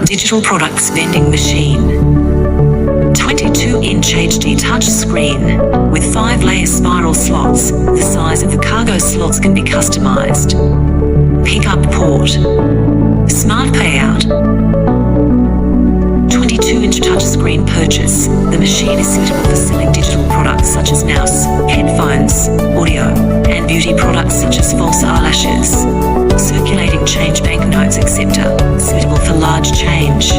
digital products vending machine. 22-inch HD touchscreen with 5-layer spiral slots. The size of the cargo slots can be customized. Pickup port. Smart payout. 22-inch touchscreen purchase. The machine is suitable for selling digital products such as mouse, headphones, audio, and beauty products such as false eyelashes. Circulating change banknotes acceptor. Suitable for large change.